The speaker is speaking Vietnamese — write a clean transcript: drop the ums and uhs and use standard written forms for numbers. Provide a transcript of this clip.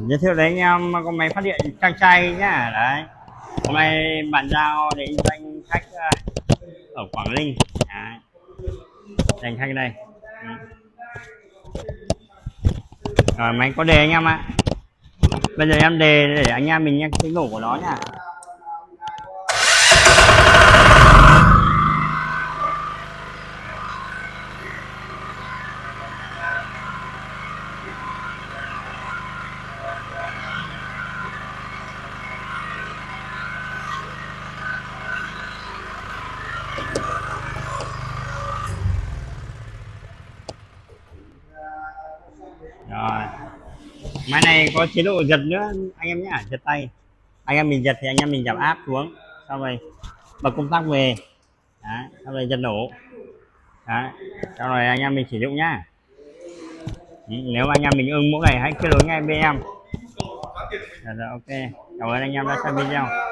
Giới thiệu đến anh em con máy phát điện trang trai nhá. Đấy, hôm nay bạn giao đến danh khách ở Quảng Ninh. Đấy, dành khách đây. Rồi, máy có đề anh em ạ. Bây giờ em đề để anh em mình nghe tiếng nổ của nó nhá. Rồi, máy này có chế độ giật nữa anh em nhá, giật tay. Anh em mình giật thì anh em mình giảm áp xuống, sau rồi bật công tắc về. Đấy, sau rồi giật nổ. Đấy, sau rồi anh em mình sử dụng nhá. Nếu anh em mình ưng mẫu này hãy kết nối ngay với em. Rồi, ok, cảm ơn anh em đã xem video.